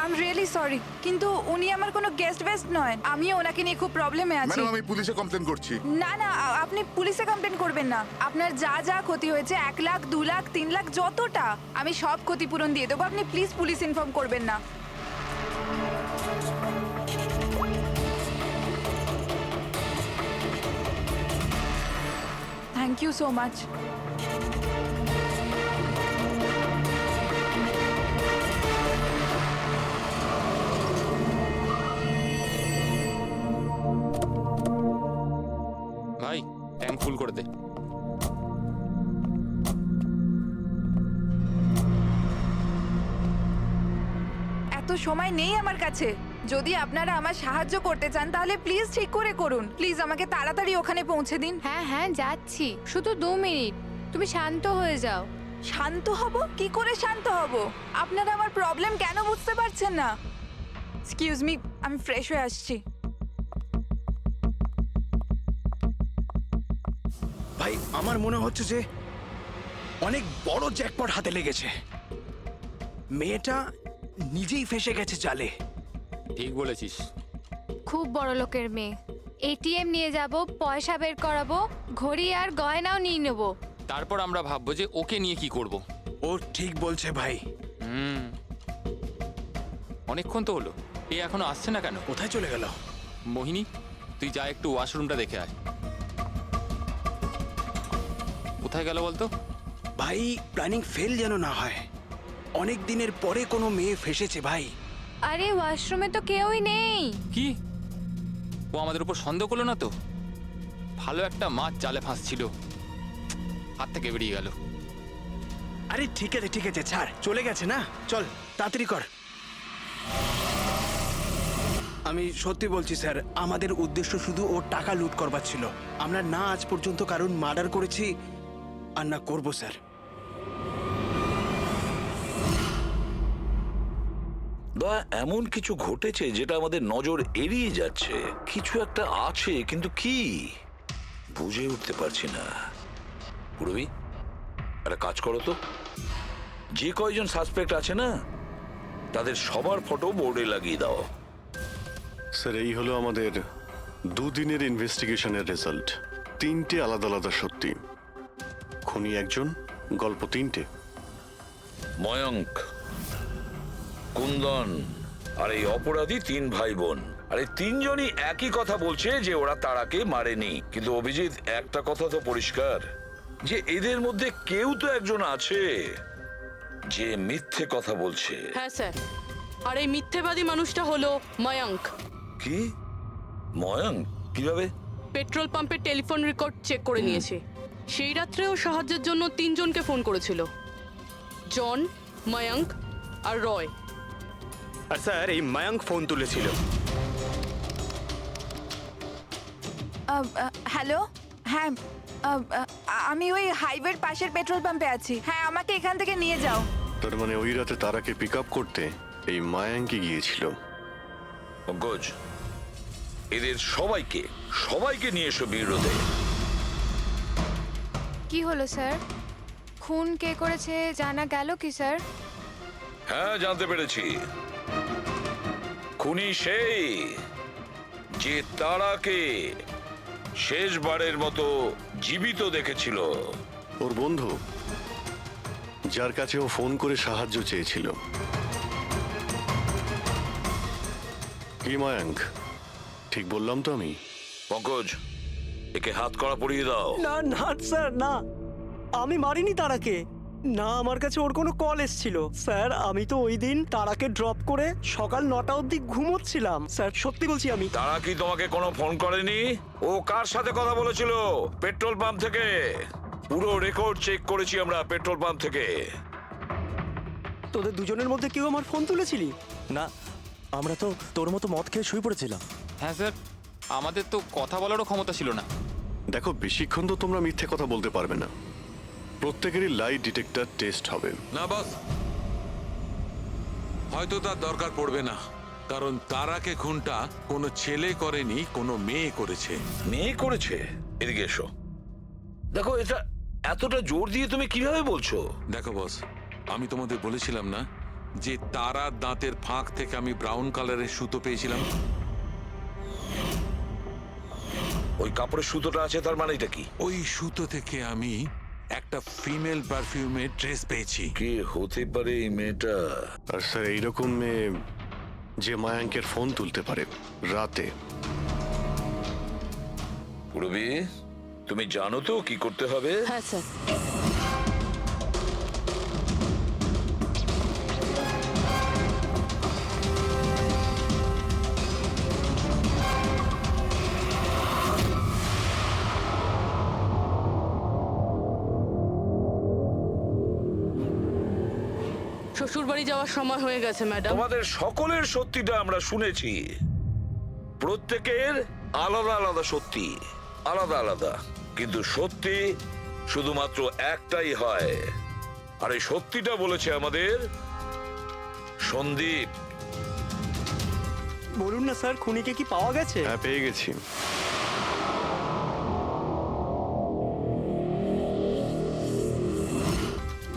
আই এম রিয়েলি সরি, কিন্তু উনি আমার কোনো গেস্ট বেস্ট নয়। আমি ওনাকে নিয়ে খুব প্রবলেমে আছি। ম্যাডাম, আমি পুলিশে কমপ্লেন করছি। না না, আপনি পুলিশে কমপ্লেন করবেন না। আপনার যা যা ক্ষতি হয়েছে 1 লাখ 2 লাখ 3 লাখ যতটা, আমি সব ক্ষতিপূরণ দিয়ে দেবো। আপনি প্লিজ পুলিশ ইনফর্ম করবেন না। Thank you so much. ভাই ট্যাঙ্ক ফুল করে দে। এত সময় নেই আমার কাছে। যদি আপনারা আমার সাহায্য করতে চান তাহলে প্লিজ ঠিক করে করুন। প্লিজ আমাকে তাড়াতাড়ি ওখানে পৌঁছে দিন। হ্যাঁ হ্যাঁ যাচ্ছি, শুধু 2 মিনিট, তুমি শান্ত হয়ে যাও। শান্ত হব? কি করে শান্ত হব? আপনারা আমার প্রবলেম কেন বুঝতে পারছেন না? এক্সকিউজ মি, আমি ফ্রেশ হয়ে আসছি। ভাই আমার মনে হচ্ছে যে অনেক বড় জ্যাকপট হাতে লেগেছে। মেয়েটা নিজেই ফেসে গেছে জালে। ঠিক বলেছিস। খুব বড় লোকের মেয়ে। এটিএম নিয়ে যাব, পয়সা বের করাবো, ঘড়ি আর গয়নাও নিয়ে নেব। তারপর আমরা ভাববো যে ওকে নিয়ে কি করব। ও ঠিক বলছে ভাই। অনেকক্ষণ তো হলো, এ এখনো আসছে না কেন? কোথায় চলে গেল? মোহিনী, তুই যা একটু ওয়াশরুমটা দেখে আয়। কোথায় গেল বলতো? ভাই প্ল্যানিং ফেল যেন না হয়। অনেক দিনের পরে কোনো মেয়ে ফেসেছে ভাই। আরে ওয়াশরুমে তো কেউই নেই। কি ও আমাদের উপর সন্দেহ করলো না তো? ভালো একটা মাছ জালে ফাঁসছিল, হাত থেকে বেরিয়ে গেল। আরে ঠিক আছে ছাড়, চলে গেছে না, চল তাড়াতাড়ি কর। আমি সত্যি বলছি স্যার, আমাদের উদ্দেশ্য শুধু ওর টাকা লুট করবার ছিল। আমরা না আজ পর্যন্ত কারণ মার্ডার করেছি আর না করবো স্যার। দয়া, এমন কিছু ঘটেছে যেটা আমাদের নজর এড়িয়ে যাচ্ছে। কিছু একটা আছে, কিন্তু কি বুঝে উঠতে পারছি না। পুরবি, একটা কাজ করো তো, যে কয়জন সাসপেক্ট আছে না তাদের সবার ফটো বোর্ডে লাগিয়ে দাও। স্যার, এই হলো আমাদের 2 দিনের ইনভেস্টিগেশনের রেজাল্ট। 3টে আলাদা আলাদা সত্যি। খুনি 1জন, গল্প 3টে। ময়ঙ্ক, কুন্দন আর এই অপরাধী 3 ভাই বোন। আর এই 3 জনই একই কথা বলছে যে ওরা তারাকে মারেনি। কিন্তু অভিজিৎ, একটা কথা তো পরিষ্কার যে এদের মধ্যে কেউ তো একজন আছে যে মিথ্যে কথা বলছে। হ্যাঁ স্যার, আর এই মিথ্যেবাদী মানুষটা হলো ময়ঙ্ক। কি? ময়ঙ্ক? কিভাবে? পেট্রোল পাম্পের টেলিফোন রেকর্ড চেক করে নিয়েছি। সেই রাত্রে ও সাহায্যের জন্য 3 জনকে ফোন করেছিল, জন, মায়াঙ্ক আর রয়। আর স্যার এই মায়াঙ্ক ফোন তুলেছিল। হ্যালো, হ্যাঁ, আমি ওই হাইওয়ের পাশের পেট্রোল পাম্পে আছি। হ্যাঁ, আমাকে এখান থেকে নিয়ে যাও। তার মানে ওই রাতে তারাকে পিক আপ করতে এই মায়াঙ্কি গিয়েছিল। পঙ্কজ, এদের সবাইকে নিয়ে এসো বিরোধে। কি হলো স্যার? খুন কে করেছে জানা গেল কি স্যার? হ্যাঁ, জানতে পেরেছি। খুনি সেই যে তারাকে শেষবারের মতো জীবিত দেখেছিল। ওর বন্ধু, যার কাছে ও ফোন করে সাহায্য চেয়েছিল। কি মায়াঙ্ক, ঠিক বললাম তো আমি? পঙ্কজ, একে হাত কড়া পরিয়ে দাও। না না স্যার, না, আমি মারিনি তারাকে। না, আমার কাছে ওর কোনো কল এসেছিল। স্যার, আমি তো ওই দিন তারাকে ড্রপ করে সকাল 9টা অবধি ঘুমোচ্ছিলাম। স্যার, সত্যি বলছি আমি। তারা কি তোমাকে কোনো ফোন করেনি? ও কার সাথে কথা বলেছিল? পেট্রোল পাম্প থেকে। পুরো রেকর্ড চেক করেছি আমরা পেট্রোল পাম্প থেকে। তোদের দুজনের মধ্যে কেউ আমার ফোন তুলেছিলি? না, আমরা তো তোর মতো মদ খেয়ে শুয়ে পড়েছিলাম। হ্যাঁ স্যার, আমাদের তো কথা বলারও ক্ষমতা ছিল না। দেখো, বেশিক্ষণ তো তোমরা মিথ্যে কথা বলতে পারবে না। প্রত্যেকেরই লাই ডিটেক্টর টেস্ট হবে। না বস, হয়তো তার দরকার পড়বে না, কারণ তারাকে খুনটা কোনো ছেলে করেনি, কোনো মেয়ে করেছে। মেয়ে করেছে? এদিকে এসো। দেখো, এটা এতটা জোর দিয়ে তুমি কিভাবে বলছো? দেখো বস, আমি তোমাদের বলেছিলাম না যে তারার দাঁতের ফাঁক থেকে আমি ব্রাউন কালারের সুতো পেয়েছিলাম? ওই কাপড়ের সুতোটা আছে, তার মানেটা কি? ওই সুতো থেকে আমি একটা ফিমেল পারফিউমের ড্রেস পেয়েছি। কে হতে পারে এই মেয়েটা? আর স্যার, এইরকম মেয়ে যে মায়াঙ্কের ফোন তুলতে পারে রাতে। পুরবি, তুমি জানো তো কি করতে হবে? হ্যাঁ স্যার। শ্বশুরবাড়ি যাওয়ার সময় হয়ে গেছে ম্যাডাম। তোমাদের সকলের সত্যিটা আমরা শুনেছি। প্রত্যেকের আলাদা আলাদা সত্যি, আলাদা আলাদা, কিন্তু সত্যি শুধুমাত্র একটাই হয়। আর এই সত্যিটা বলেছে আমাদের সন্দীপ। বলুন না স্যার, খুনিকে কি পাওয়া গেছে? হ্যাঁ, পেয়ে গেছি।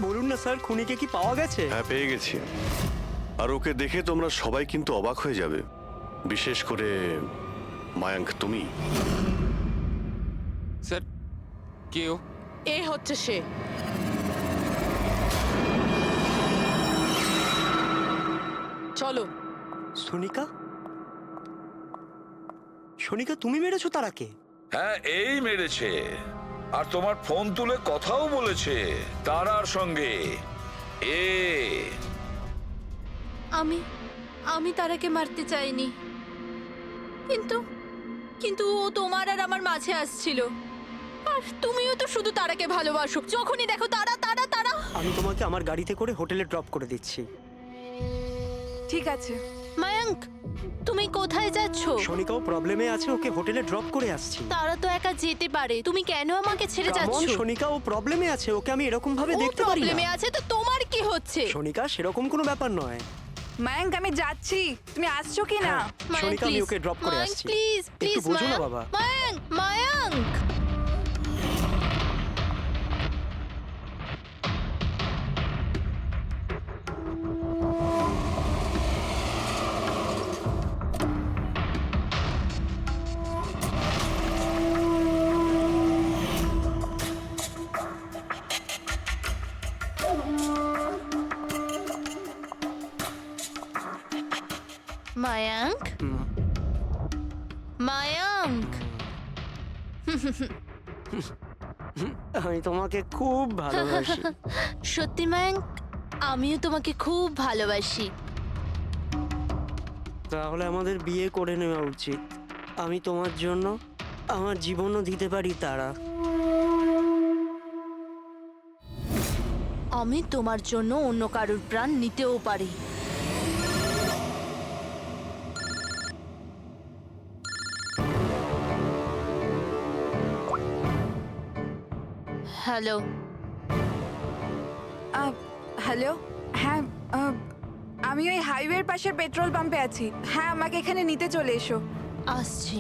বলুন না স্যার, খুনিকে কি পাওয়া গেছে? হ্যাঁ, পেয়ে গেছি। আর ওকে দেখে তোমরা সবাই কিন্তু অবাক হয়ে যাবে, বিশেষ করে মায়াঙ্ক, তুমি। স্যার, কেউ এ হচ্ছে সে। চলো। সোনিকা? সোনিকা, তুমি মেরেছো তারাকে? হ্যাঁ, এই মেরেছে। আর তোমার ফোন তুলে কথাও বলেছে তারার সঙ্গে। আমি তারাকে মারতে চাইনি, কিন্তু ও তোমার আর আমার মাঝে আসছিল। আর তুমিও তো শুধু তারাকে ভালোবাসো। যখনই দেখো তারা তারা তারা। আমি তোমাকে আমার গাড়িতে করে হোটেলে ড্রপ করে দিচ্ছি। ঠিক আছে। মায়াঙ্ক, তুমি কোথায় যাচ্ছ? সোনিকাও প্রবলেমে আছে, ওকে হোটেলে ড্রপ করে আসছি। তারা তো একা যেতে পারে, তুমি কেন আমাকে ছেড়ে যাচ্ছ? সোনিকা ও প্রবলেমে আছে, ওকে আমি এরকম ভাবে ও দেখতে পারি প্রবলেমে না। আছে তো তোমার কি হচ্ছে? সোনিকা, সেরকম কোনো ব্যাপার নয়। মায়াঙ্ক, আমি যাচ্ছি, তুমি আসছো কি না? সোনিকা, আমি ওকে ড্রপ করে আসছি। প্লিজ প্লিজ, একটু বোঝো না বাবা। মায়াঙ্ক, মায়াঙ্ক। মায়াঙ্ক, মায়াঙ্ক। আমি তোমাকে খুব ভালোবাসি। সত্যি মায়াঙ্ক, আমিও তোমাকে খুব ভালোবাসি। তাহলে আমাদের বিয়ে করে নেওয়া উচিত। আমি তোমার জন্য আমার জীবনও দিতে পারি তারা। আমি তোমার জন্য অন্য কারোর প্রাণ নিতেও পারি। হ্যালো। হ্যালো, হ্যাঁ, আমি ওই হাইওয়ের পাশের পেট্রোল পাম্পে আছি। হ্যাঁ, আমাকে এখানে নিতে চলে এসো। আসছি।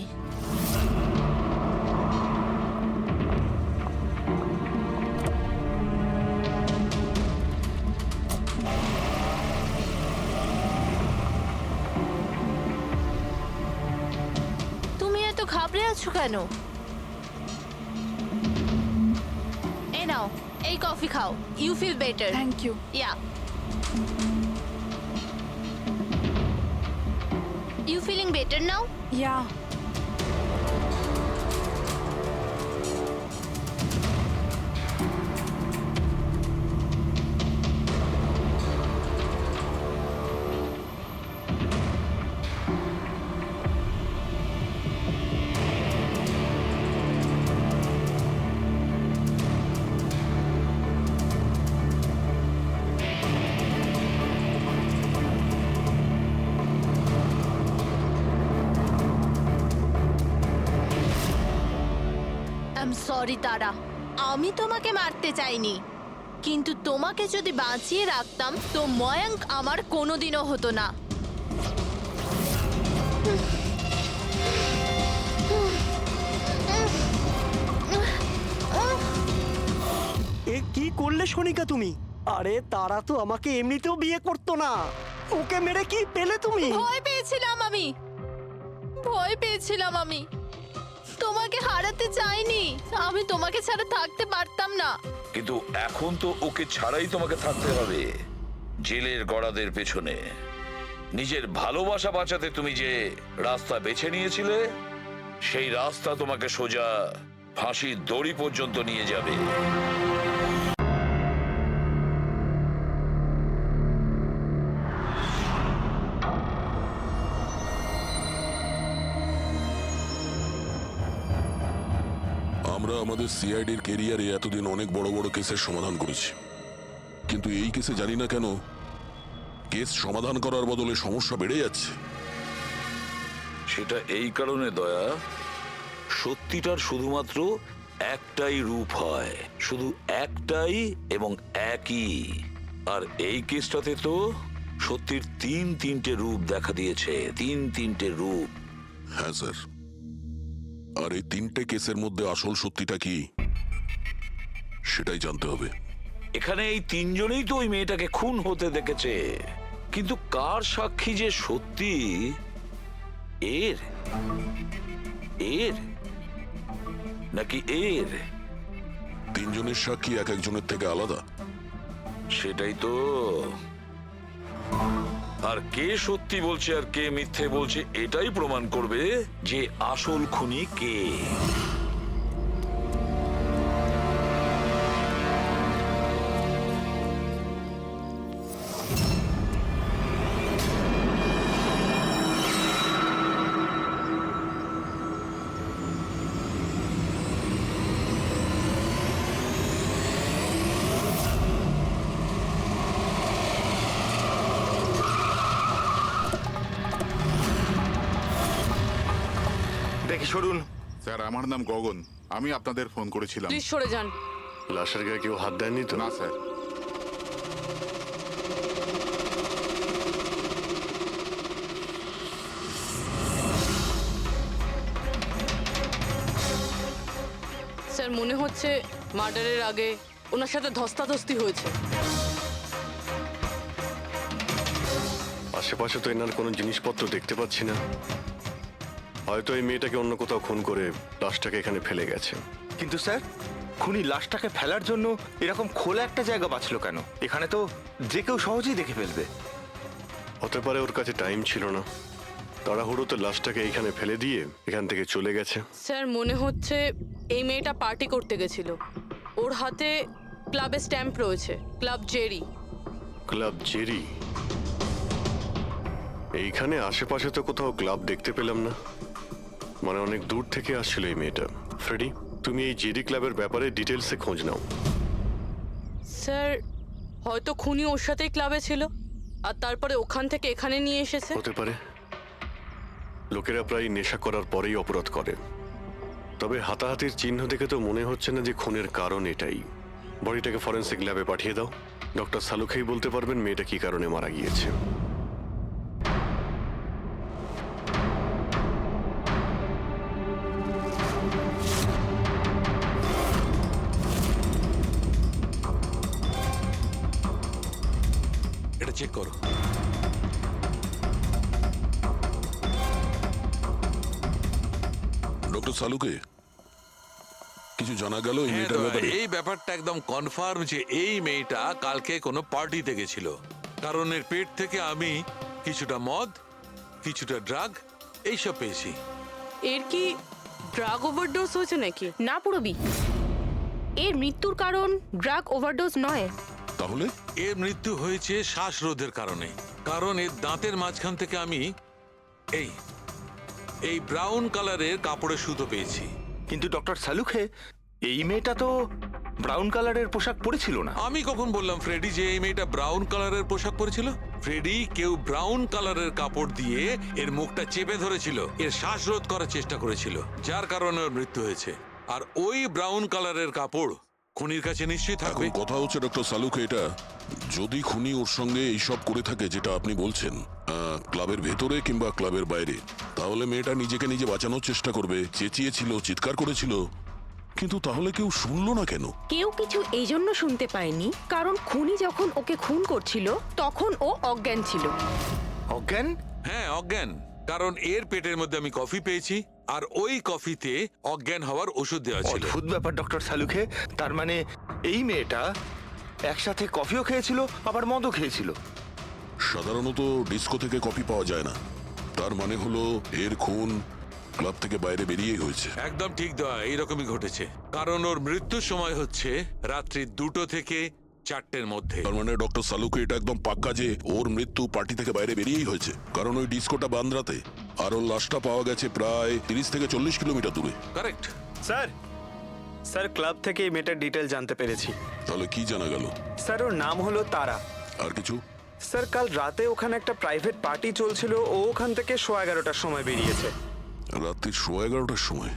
তুমি এত ঘাবড়ে আছো কেন? এই নাও, এই কফি খাও। You feel better. Thank you. Yeah. You feeling better now? Yeah. I'm sorry তারা, আমি তোমাকে মারতে চাইনি, কিন্তু তোমাকে যদি বাঁচিয়ে রাখতাম তো ময়ঙ্ক আমার কোনোদিনও হতো না। এ কি করলে সোনিকা তুমি? আরে তারা তো আমাকে এমনিতেও বিয়ে করতো না, ওকে মেরে কি পেলে তুমি? ভয় পেয়েছিলাম আমি, তোমাকে হারাতে চাইনি। আমি তোমাকে ছাড়া থাকতে পারতাম না। কিন্তু এখন তো ওকে ছাড়াই তোমাকে থাকতে হবে জেলের গড়াদের পেছনে। নিজের ভালোবাসা বাঁচাতে তুমি যে রাস্তা বেছে নিয়েছিলে, সেই রাস্তা তোমাকে সোজা ফাঁসির দড়ি পর্যন্ত নিয়ে যাবে। আমরা আমাদের সিআইডির কেরিয়ারে এতদিন অনেক বড় বড় কেসের সমাধান করেছি, কিন্তু এই কেসে জানি না কেন কেস সমাধান করার বদলে সমস্যা বেড়ে যাচ্ছে। সেটা এই কারণে দয়া, সত্যিটার শুধুমাত্র একটাই রূপ হয়, শুধু একটাই এবং একই। আর এই কেসটাতে তো সত্যির তিনটে রূপ দেখা দিয়েছে, তিনটে রূপ। হ্যাঁ স্যার, আর এই তিনটে কেসের মধ্যে আসল সত্যিটা কি সেটাই জানতে হবে। এখানে এই তিনজনেই তো ওই মেয়েটাকে খুন হতে দেখেছে, কিন্তু কার সাক্ষী যে সত্যি এর এর নাকি এর? তিনজনের সাক্ষী এক একজনের থেকে আলাদা। সেটাই তো। আর কে সত্যি বলছে আর কে মিথ্যে বলছে এটাই প্রমাণ করবে যে আসল খুনি কে। দেখি সরুন। স্যার আমার নাম গগন, আমি আপনাদের ফোন করেছিলাম। প্লিজ সরে যান। লাশের গায়ে কেউ হাত দেয়নি তো? না স্যার। স্যার মনে হচ্ছে মার্ডারের আগে ওনার সাথে ধস্তাধস্তি হয়েছে। আশেপাশে তো এনার কোনো জিনিসপত্র দেখতে পাচ্ছি না। হয়তো এই মেয়েটাকে অন্য কোথাও খুন করে লাশটাকে এখানে ফেলে গেছে। কিন্তু স্যার, খুনি লাশটাকে ফেলার জন্য এরকম খোলা একটা জায়গা বাঁচলো কেন? এখানে তো যে কেউ সহজেই দেখে ফেলবে। হতে পারে ওর কাছে টাইম ছিল না, তাড়াহুড়োতে লাশটাকে এইখানে ফেলে দিয়ে এখান থেকে চলে গেছে। স্যার মনে হচ্ছে এই মেয়েটা পার্টি করতে গেছিল। ওর হাতে ক্লাবের স্ট্যাম্প রয়েছে, ক্লাব জেরি। Club Jerry? এইখানে আশেপাশে তো কোথাও ক্লাব দেখতে পেলাম না। মানে অনেক দূর থেকে আসছিল এই মেয়েটা। ফ্রেডি, তুমি এই জেডি ক্লাবের ব্যাপারে ডিটেলসে খোঁজ নাও। স্যার হয়তো খুনি ওর সাথেই ক্লাবে ছিল আর তারপরে ওখান থেকে এখানে নিয়ে এসেছে। হতে পারে। লোকেরা প্রায় নেশা করার পরেই অপরাধ করে। তবে হাতাহাতির চিহ্ন দেখে তো মনে হচ্ছে না যে খুনের কারণ এটাই। বডিটাকে ফরেন্সিক ল্যাবে পাঠিয়ে দাও। ডক্টর সালুখেই বলতে পারবেন মেয়েটা কি কারণে মারা গিয়েছে। এটা চেক করো। ডক্টর সালুকে কিছু জানা গেল এই মেয়েটার ব্যাপারে? এই ব্যাপারটা একদম কনফার্ম যে এই মেয়েটা কালকে কোনো পার্টিতে গেছিল, কারণ এর পেট থেকে আমি কিছুটা মদ, কিছুটা ড্রাগ এইসব পেয়েছি। এর কি ড্রাগ ওভারডোজ হয়েছে নাকি? না পুরবি, এর মৃত্যুর কারণ ড্রাগ ওভারডোজ নয়। তাহলে এর মৃত্যু হয়েছে শ্বাসরোধের কারণে, কারণ এর দাঁতের মাঝখান থেকে আমি এই ব্রাউন কালারের কাপড়ের সুতো পেয়েছি। কিন্তু ডক্টর সালুখে, এই মেয়েটা তো ব্রাউন কালারের পোশাক পরেছিল না। আমি কখন বললাম ফ্রেডি যে এই মেয়েটা ব্রাউন কালারের পোশাক পরেছিল? ফ্রেডি, কেউ ব্রাউন কালারের কাপড় দিয়ে এর মুখটা চেপে ধরেছিল, এর শ্বাসরোধ করার চেষ্টা করেছিল, যার কারণে ওর মৃত্যু হয়েছে। আর ওই ব্রাউন কালারের কাপড় খুনির কাছে নিশ্চয়ই এখন থাকবে। কথা হচ্ছে ডক্টর সালুকে, এটা যদি খুনি ওর সঙ্গে এইসব করে থাকে যেটা আপনি বলছেন, ক্লাবের ভেতরে কিংবা ক্লাবের বাইরে, তাহলে মেয়েটা নিজেকে নিজে বাঁচানোর চেষ্টা করবে, চেঁচিয়েছিল, চিৎকার করেছিল, কিন্তু তাহলে কেউ শুনলো না কেন? কেউ কিছু এই জন্য শুনতে পায়নি কারণ খুনি যখন ওকে খুন করছিল তখন ও অজ্ঞান ছিল। অজ্ঞান? হ্যাঁ, অজ্ঞান, কারণ এর পেটের মধ্যে আমি কফি পেয়েছি আর ওই কফিতে অজ্ঞান হওয়ার ওষুধ দেওয়া ছিল। অদ্ভুত ব্যাপার ডক্টর সালুখে। তার মানে এই মেয়েটা একসাথে কফিও খেয়েছিল আবার মদও খেয়েছিল। সাধারণত ডিস্কো থেকে কফি পাওয়া যায় না, তার মানে হলো এর খুন ক্লাব থেকে বাইরে বেরিয়েই হয়েছে। একদম ঠিক দয়া, এইরকমই ঘটেছে, কারণ ওর মৃত্যুর সময় হচ্ছে রাত্রি 2টো থেকে 4টের মধ্যে। তার মানে ডক্টর সালুকে এটা একদম পাক্কা যে ওর মৃত্যু পার্টি থেকে বাইরে বেরিয়েই হয়েছে, কারণ ওই ডিস্কোটা বান্দ্রাতে আর ওর লাশটা পাওয়া গেছে প্রায় 30 থেকে 40 কিলোমিটার দূরে। কারেক্ট স্যার ক্লাব থেকে এই মেয়েটার ডিটেল জানতে পেরেছি। তাহলে কি জানা গেল? স্যার ওর নাম হলো তারা। আর কিছু? স্যার কাল রাতে ওখানে একটা প্রাইভেট পার্টি চলছিল, ও ওখান থেকে 11:15টার সময় বেরিয়েছে। রাত্রি 11:15টার সময়?